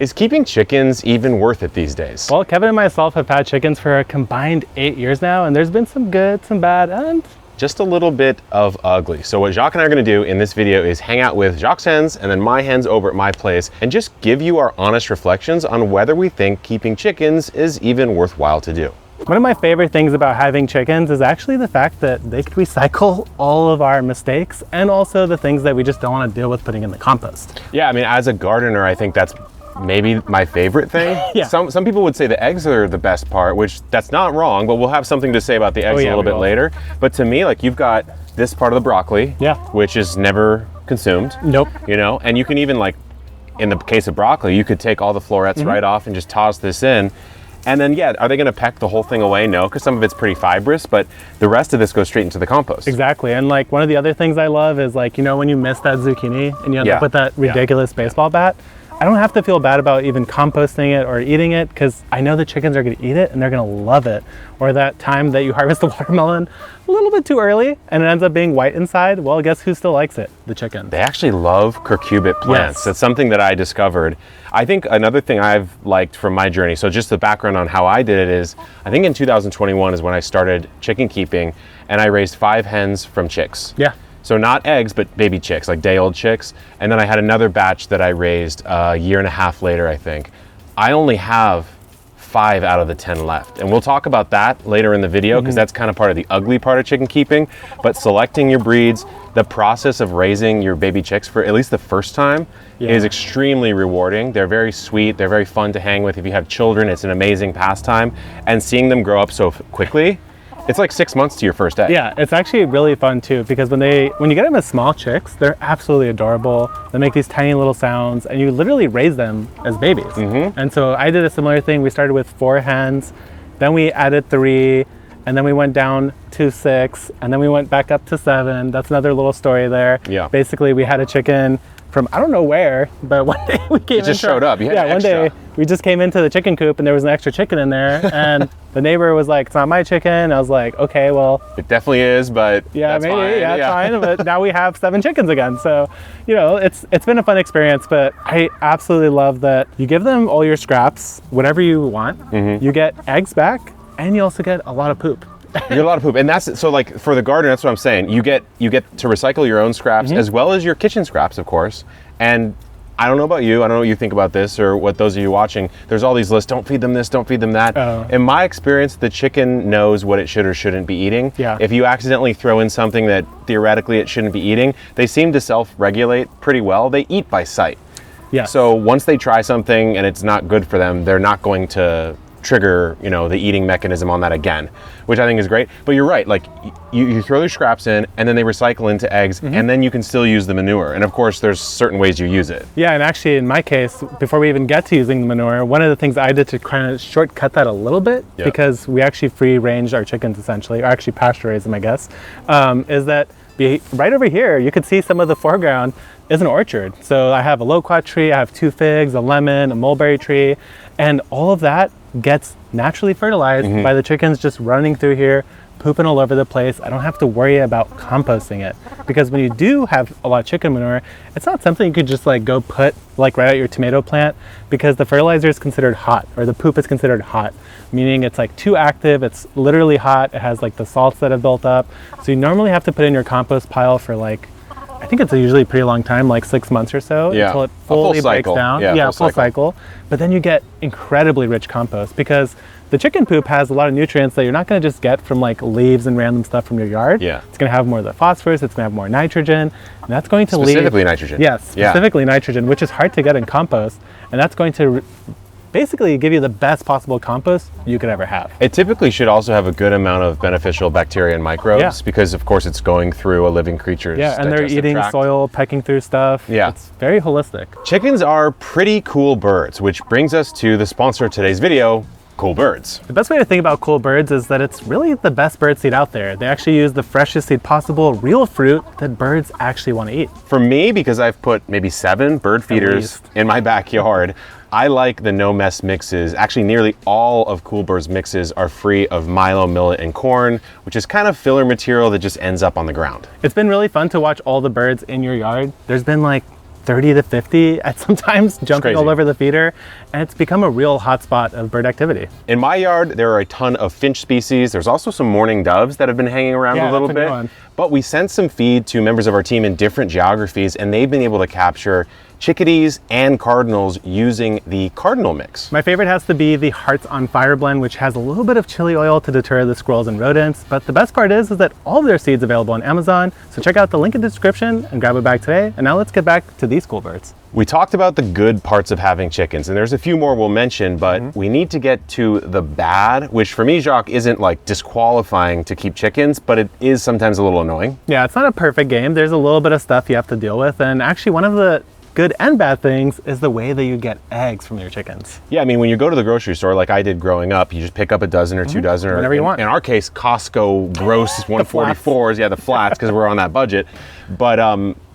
Is keeping chickens even worth it these days? Well, Kevin and myself have had chickens for a combined 8 years now, and there's been some good, some bad, and just a little bit of ugly. So what Jacques and I are gonna do in this video is hang out with Jacques' hens and then my hens over at my place and just give you our honest reflections on whether we think keeping chickens is even worthwhile to do. One of my favorite things about having chickens is actually the fact that they could recycle all of our mistakes and also the things that we just don't want to deal with putting in the compost. Yeah, I mean, as a gardener, I think that's maybe my favorite thing. Yeah. Some people would say the eggs are the best part, which that's not wrong, but we'll have something to say about the eggs a little bit later. But to me, like, you've got this part of the broccoli, yeah, which is never consumed. Nope. You know, and you can even, like, in the case of broccoli, you could take all the florets right off and just toss this in. And then, yeah, are they going to peck the whole thing away? No, because some of it's pretty fibrous, but the rest of this goes straight into the compost. Exactly. And like one of the other things I love is, like, you know, when you miss that zucchini and you end up with that ridiculous baseball bat, I don't have to feel bad about even composting it or eating it because I know the chickens are going to eat it and they're going to love it. Or that time that you harvest the watermelon a little bit too early and it ends up being white inside, well, guess who still likes it? The chicken. They actually love cucurbit plants. Yes. That's something that I discovered. I think another thing I've liked from my journey, so just the background on how I did it is, I think in 2021 is when I started chicken keeping and I raised 5 hens from chicks. Yeah. So not eggs, but baby chicks, like day-old chicks. And then I had another batch that I raised a year and a half later, I think. I only have 5 out of the 10 left. And we'll talk about that later in the video because that's kind of part of the ugly part of chicken keeping. But selecting your breeds, the process of raising your baby chicks for at least the first time is extremely rewarding. They're very sweet. They're very fun to hang with. If you have children, it's an amazing pastime. And seeing them grow up so quickly, it's like 6 months to your first egg. Yeah, it's actually really fun too because when you get them as small chicks, they're absolutely adorable. They make these tiny little sounds and you literally raise them as babies. And so I did a similar thing. We started with 4 hens, then we added 3, and then we went down to 6, and then we went back up to 7. That's another little story there. Yeah. Basically, we had a chicken from I don't know where, but one day we came in. It just showed up. You had one day we just came into the chicken coop and there was an extra chicken in there, and the neighbor was like, "It's not my chicken." I was like, "Okay, well, it definitely is, but yeah, that's maybe, fine. yeah, it's fine." But now we have 7 chickens again, so you know, it's been a fun experience. But I absolutely love that you give them all your scraps, whatever you want. You get eggs back, and you also get a lot of poop. You get a lot of poop, and that's so, like, for the garden, that's what I'm saying. You get to recycle your own scraps as well as your kitchen scraps, of course. And I don't know about you, I don't know what you think about this or what those of you watching, there's all these lists, don't feed them this, don't feed them that. In my experience, the chicken knows what it should or shouldn't be eating. Yeah. If you accidentally throw in something that theoretically it shouldn't be eating, they seem to self-regulate pretty well. They eat by sight. Yeah. So once they try something and it's not good for them, they're not going to trigger, you know, the eating mechanism on that again, which I think is great. But you're right, like you throw your scraps in and then they recycle into eggs and then you can still use the manure. And of course there's certain ways you use it. Yeah, and actually in my case, before we even get to using the manure, one of the things I did to kind of shortcut that a little bit, because we actually free range our chickens essentially, or actually pasture raise them, I guess, is that right over here, you could see some of the foreground is an orchard. So I have a loquat tree, I have 2 figs, a lemon, a mulberry tree, and all of that gets naturally fertilized by the chickens just running through here, pooping all over the place. I don't have to worry about composting it, because when you do have a lot of chicken manure, it's not something you could just like go put like right at your tomato plant, because the fertilizer is considered hot, or the poop is considered hot, meaning it's like too active, it's literally hot, it has like the salts that have built up. So you normally have to put in your compost pile for like, I think it's a usually pretty long time, like 6 months or so, until it fully breaks down. Yeah, full cycle. But then you get incredibly rich compost, because the chicken poop has a lot of nutrients that you're not going to just get from like leaves and random stuff from your yard. Yeah. It's going to have more of the phosphorus, it's going to have more nitrogen, and that's going to specifically nitrogen. Yes, specifically nitrogen, which is hard to get in compost, and that's going to basically give you the best possible compost you could ever have. It typically should also have a good amount of beneficial bacteria and microbes because of course it's going through a living creature's and they're eating soil, pecking through stuff. Yeah. It's very holistic. Chickens are pretty cool birds, which brings us to the sponsor of today's video, Cool Birds. The best way to think about Cool Birds is that it's really the best bird seed out there. They actually use the freshest seed possible, real fruit that birds actually want to eat. For me, because I've put maybe 7 bird feeders in my backyard, I like the no mess mixes. Actually, nearly all of Cool Bird's mixes are free of milo, millet, and corn, which is kind of filler material that just ends up on the ground. It's been really fun to watch all the birds in your yard. There's been like 30 to 50 at sometimes, jumping all crazy. over the feeder, and it's become a real hotspot of bird activity. In my yard, there are a ton of finch species. There's also some mourning doves that have been hanging around Yeah, a little that's a new bit. one. But we sent some feed to members of our team in different geographies, and they've been able to capture chickadees and cardinals using the cardinal mix. My favorite has to be the Hearts on Fire blend, which has a little bit of chili oil to deter the squirrels and rodents. But the best part is that all of their seeds available on Amazon. So check out the link in the description and grab a bag today. And now let's get back to these cool birds. We talked about the good parts of having chickens, and there's a few more we'll mention, but we need to get to the bad, which for me, Jacques, isn't like disqualifying to keep chickens, but it is sometimes a little annoying. Yeah, it's not a perfect game. There's a little bit of stuff you have to deal with. And actually, one of the good and bad things is the way that you get eggs from your chickens. Yeah, I mean, when you go to the grocery store, like I did growing up, you just pick up a dozen or 2 dozen, or Whenever you want. In our case, Costco gross 144s, yeah, the flats, because we're on that budget. But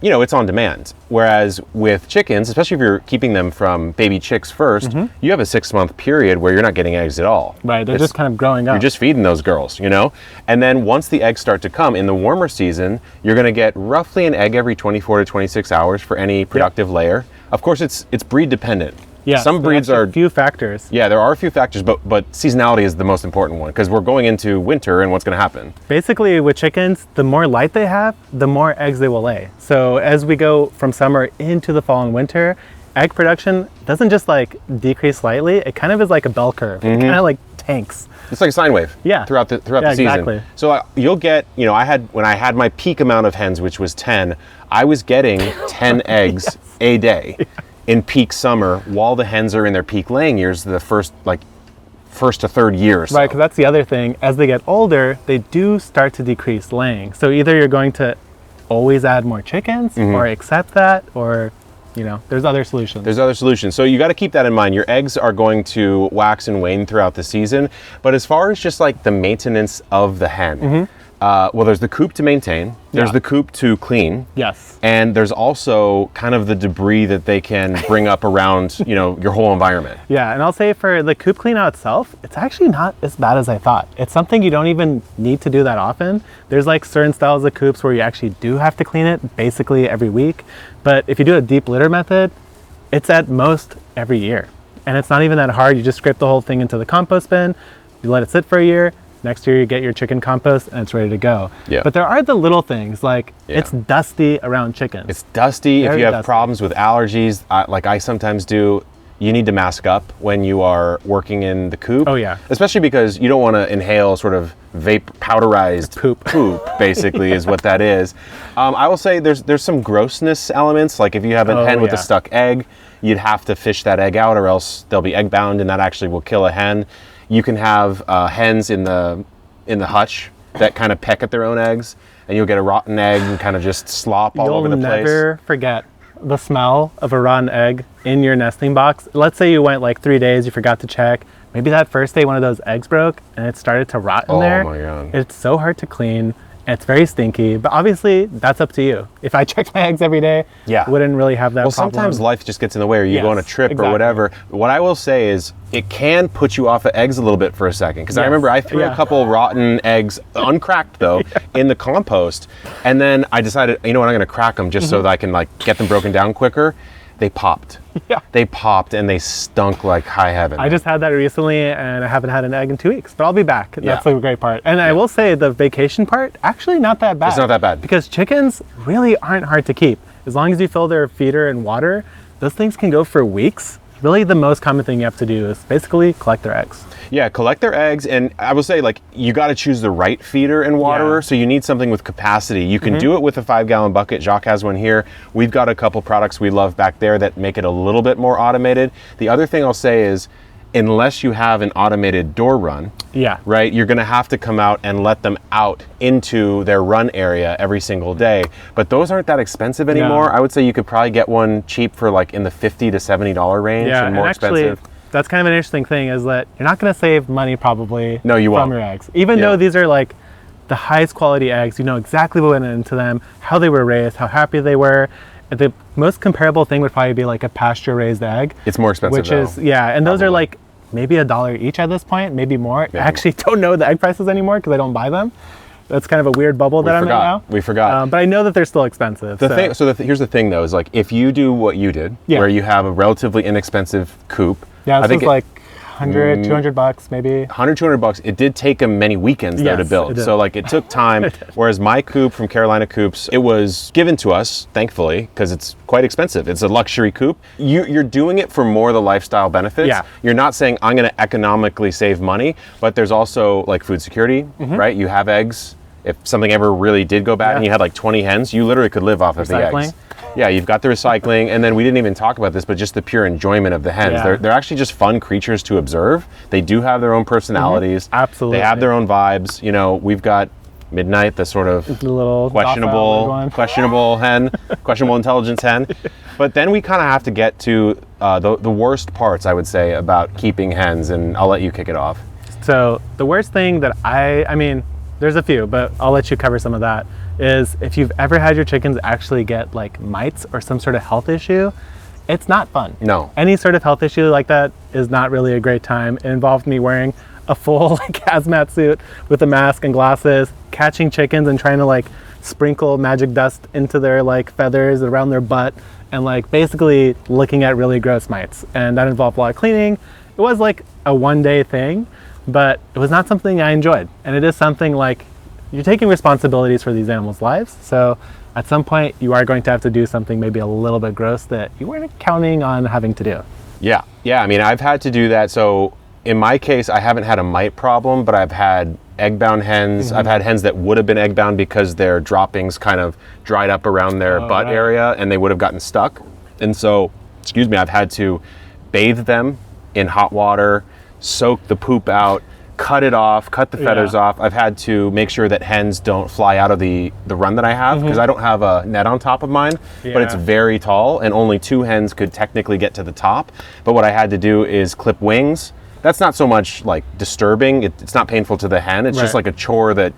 you know, it's on demand. Whereas with chickens, especially if you're keeping them from baby chicks first, you have a 6-month period where you're not getting eggs at all. Right, they're just kind of growing up. You're just feeding those girls, you know? And then once the eggs start to come, in the warmer season, you're gonna get roughly an egg every 24 to 26 hours for any productive layer. Of course, it's breed dependent. Yeah, Some breeds are... a few factors. Yeah, there are a few factors, but seasonality is the most important one, because we're going into winter and what's gonna happen. Basically, with chickens, the more light they have, the more eggs they will lay. So as we go from summer into the fall and winter, egg production doesn't just like decrease slightly, it kind of is like a bell curve. It kind of like tanks. It's like a sine wave. Yeah. Throughout the season. Exactly. So you'll get, you know, when I had my peak amount of hens, which was 10, I was getting 10 eggs a day in peak summer while the hens are in their peak laying years, the first to third year or so. Right, because that's the other thing. As they get older, they do start to decrease laying. So either you're going to always add more chickens or accept that, or, you know, there's other solutions. There's other solutions. So you got to keep that in mind. Your eggs are going to wax and wane throughout the season. But as far as just like the maintenance of the hen, well, there's the coop to maintain, there's the coop to clean. Yes. And there's also kind of the debris that they can bring up around, you know, your whole environment. Yeah, and I'll say for the coop clean out itself, it's actually not as bad as I thought. It's something you don't even need to do that often. There's like certain styles of coops where you actually do have to clean it basically every week. But if you do a deep litter method, it's at most every year. And it's not even that hard. You just scrape the whole thing into the compost bin, you let it sit for a year. Next year you get your chicken compost and it's ready to go. Yeah. But there are the little things like it's dusty around chickens. It's dusty. Very if you have dusty. problems with allergies, like I sometimes do, you need to mask up when you are working in the coop. Oh, yeah. Especially because you don't want to inhale sort of powderized Poop. basically is what that is. I will say there's some grossness elements. Like if you have a hen with a stuck egg, you'd have to fish that egg out or else they'll be egg bound and that actually will kill a hen. You can have hens in the hutch that kind of peck at their own eggs, and you'll get a rotten egg and kind of just slop all over the place. You'll never forget the smell of a rotten egg in your nesting box. Let's say you went like 3 days, you forgot to check. Maybe that first day one of those eggs broke and it started to rot in there. Oh my God. It's so hard to clean. It's very stinky, but obviously that's up to you. If I checked my eggs every day, I wouldn't really have that problem. Sometimes life just gets in the way, or you go on a trip or whatever. What I will say is it can put you off of eggs a little bit for a second. Because I remember I threw a couple rotten eggs, uncracked though, in the compost. And then I decided, you know what, I'm gonna crack them just so that I can like get them broken down quicker. They popped. Yeah. They popped and they stunk like high heaven. I just had that recently and I haven't had an egg in 2 weeks, but I'll be back. That's the great part. And I will say the vacation part, actually not that bad. It's not that bad. Because chickens really aren't hard to keep. As long as you fill their feeder and water, those things can go for weeks. Really the most common thing you have to do is basically collect their eggs. Yeah, collect their eggs, and I will say, like, you got to choose the right feeder and waterer, so you need something with capacity. You can do it with a 5-gallon bucket. Jacques has one here. We've got a couple products we love back there that make it a little bit more automated. The other thing I'll say is, unless you have an automated door run, right, you're gonna have to come out and let them out into their run area every single day. But those aren't that expensive anymore. I would say you could probably get one cheap for like in the $50 to $70 range, and more expensive. That's kind of an interesting thing is that you're not going to save money probably from your eggs. Even though these are like the highest quality eggs, you know exactly what went into them, how they were raised, how happy they were. The most comparable thing would probably be like a pasture raised egg. It's more expensive which is, and those are like maybe $1 each at this point, maybe more. I actually don't know the egg prices anymore because I don't buy them. That's kind of a weird bubble that I'm in now. We forgot. But I know that they're still expensive. Here's the thing, though, is like if you do what you did, where you have a relatively inexpensive coop. Yeah, this was like 100, 200 bucks maybe. 100, 200 bucks. It did take them many weekends though to build. So like it took time. Whereas my coop from Carolina Coops, it was given to us, thankfully, because it's quite expensive. It's a luxury coop. You're doing it for more the lifestyle benefits. Yeah. You're not saying I'm going to economically save money, but there's also like food security, right? You have eggs. If something ever really did go bad and you had like 20 hens, you literally could live off of the eggs. Yeah, you've got the recycling, and then we didn't even talk about this, but just the pure enjoyment of the hens. Yeah. They're actually just fun creatures to observe. They do have their own personalities. Absolutely. They have their own vibes. You know, we've got Midnight, the sort of little questionable hen, questionable intelligence hen. But then we kind of have to get to the worst parts, I would say, about keeping hens, and I'll let you kick it off. So the worst thing that I mean, there's a few, but I'll let you cover some of that, is if you've ever had your chickens actually get like mites or some sort of health issue, it's not fun. No. Any sort of health issue like that is not really a great time. It involved me wearing a full like hazmat suit with a mask and glasses, catching chickens and trying to like sprinkle magic dust into their like feathers around their butt, and like basically looking at really gross mites. And that involved a lot of cleaning. It was like a one-day thing, but it was not something I enjoyed. And it is something like, you're taking responsibilities for these animals' lives. So at some point you are going to have to do something maybe a little bit gross that you weren't counting on having to do. Yeah. I mean, I've had to do that. So in my case, I haven't had a mite problem, but I've had egg-bound hens. I've had hens that would have been egg-bound because their droppings kind of dried up around their butt area and they would have gotten stuck. And so, I've had to bathe them in hot water, soak the poop out, cut it off, cut the feathers off. I've had to make sure that hens don't fly out of the run that I have, because I don't have a net on top of mine, but it's very tall and only 2 hens could technically get to the top. But what I had to do is clip wings. That's not so much like disturbing. It's not painful to the hen. It's just like a chore that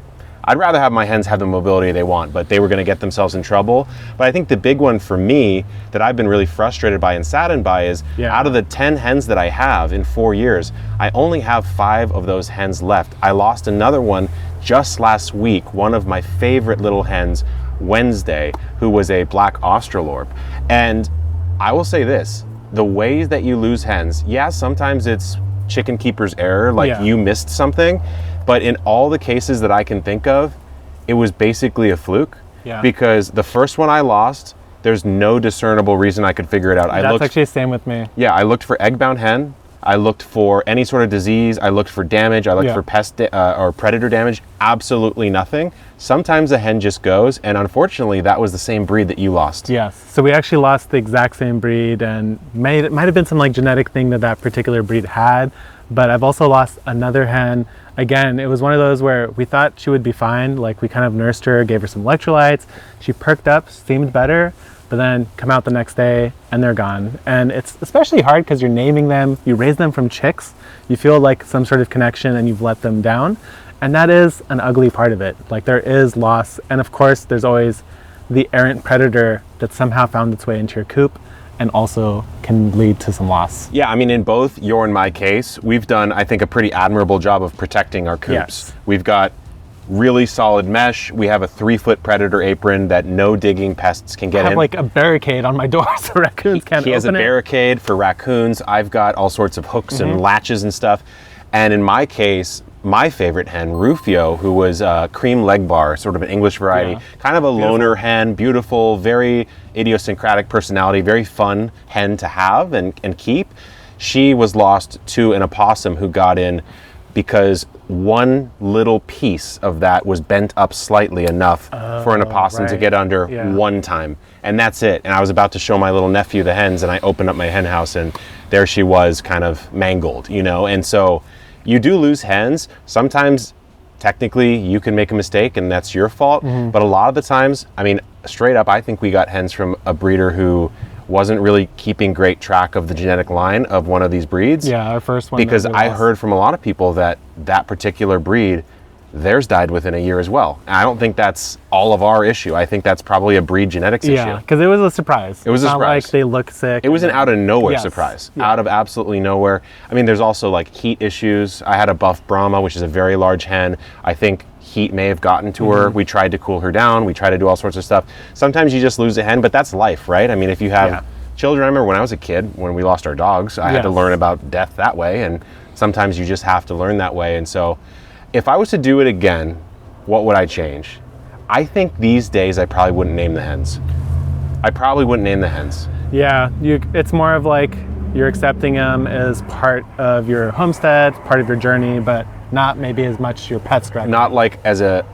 I'd rather have my hens have the mobility they want, but they were going to get themselves in trouble. But I think the big one for me that I've been really frustrated by and saddened by is out of the 10 hens that I have in 4 years, I only have 5 of those hens left. I lost another one just last week, one of my favorite little hens, Wednesday, who was a black Australorp. And I will say this, the ways that you lose hens, sometimes it's chicken keeper's error, like you missed something. But in all the cases that I can think of, it was basically a fluke. Because the first one I lost, there's no discernible reason I could figure it out. That's actually the same with me. Yeah, I looked for egg-bound hen. I looked for any sort of disease. I looked for damage. I looked for pest or predator damage. Absolutely nothing. Sometimes a hen just goes, and unfortunately, that was the same breed that you lost. Yes. So we actually lost the exact same breed, and it might have been some like genetic thing that particular breed had. But I've also lost another hen. Again, it was one of those where we thought she would be fine. Like we kind of nursed her, gave her some electrolytes. She perked up, seemed better, but then come out the next day and they're gone. And it's especially hard because you're naming them, you raise them from chicks, you feel like some sort of connection and you've let them down. And that is an ugly part of it. Like there is loss. And of course, there's always the errant predator that somehow found its way into your coop and also can lead to some loss. Yeah, I mean, in both your and my case, we've done, I think, a pretty admirable job of protecting our coops. Yes. We've got really solid mesh. We have a 3-foot predator apron that no digging pests can get in. I have like a barricade on my door so raccoons can't open it. He has a barricade for raccoons. I've got all sorts of hooks and latches and stuff. And in my case, my favorite hen, Rufio, who was a cream leg bar, sort of an English variety, kind of a loner hen, beautiful, very idiosyncratic personality, very fun hen to have and keep. She was lost to an opossum who got in because one little piece of that was bent up slightly enough for an opossum to get under one time. And that's it. And I was about to show my little nephew the hens, and I opened up my hen house, and there she was, kind of mangled, you know? And so you do lose hens. Sometimes, technically, you can make a mistake, and that's your fault. But a lot of the times, I mean, straight up, I think we got hens from a breeder who wasn't really keeping great track of the genetic line of one of these breeds. Yeah, our first one. Because I heard from a lot of people that particular breed, theirs died within a year as well. And I don't think that's all of our issue. I think that's probably a breed genetics issue. Yeah, because it was a surprise. It was a surprise. Not like they look sick. It was an out of nowhere surprise. Out of absolutely nowhere. I mean, there's also like heat issues. I had a buff Brahma, which is a very large hen. I think heat may have gotten to her. We tried to cool her down. We tried to do all sorts of stuff. Sometimes you just lose a hen, but that's life, right? I mean, if you have children, I remember when I was a kid, when we lost our dogs, I had to learn about death that way. And sometimes you just have to learn that way. And so if I was to do it again, what would I change? I think these days I probably wouldn't name the hens. Yeah, it's more of like you're accepting them as part of your homestead, part of your journey, but not maybe as much your pet's directly. Not like as a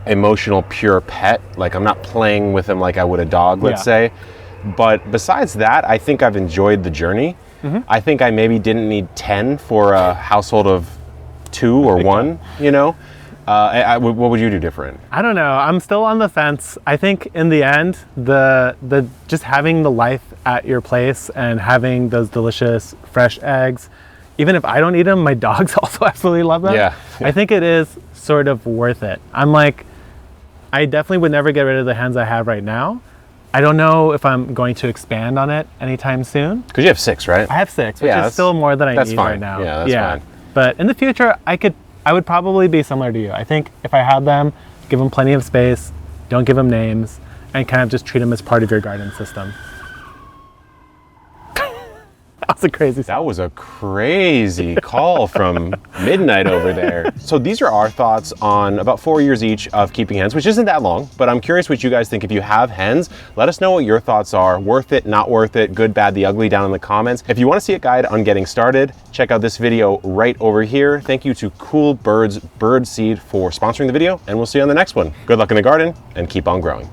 emotional pure pet. Like I'm not playing with them like I would a dog, let's say. But besides that, I think I've enjoyed the journey. I think I maybe didn't need 10 for a household of 2 or 1, you know? What would you do different? I don't know. I'm still on the fence. I think in the end, the just having the life at your place and having those delicious fresh eggs, even if I don't eat them, my dogs also absolutely love them. Yeah. I think it is sort of worth it. I'm like, I definitely would never get rid of the hens I have right now. I don't know if I'm going to expand on it anytime soon. Because you have 6, right? I have 6, which is still more than I need right now. Yeah, that's fine. But in the future, I would probably be similar to you. I think if I had them, give them plenty of space, don't give them names, and kind of just treat them as part of your garden system. That was a crazy call from midnight over there. So these are our thoughts on about 4 years each of keeping hens, which isn't that long, but I'm curious what you guys think. If you have hens, let us know what your thoughts are. Worth it, not worth it, good, bad, the ugly, down in the comments. If you want to see a guide on getting started, check out this video right over here. Thank you to Cool Birds Bird Seed for sponsoring the video, and we'll see you on the next one. Good luck in the garden and keep on growing.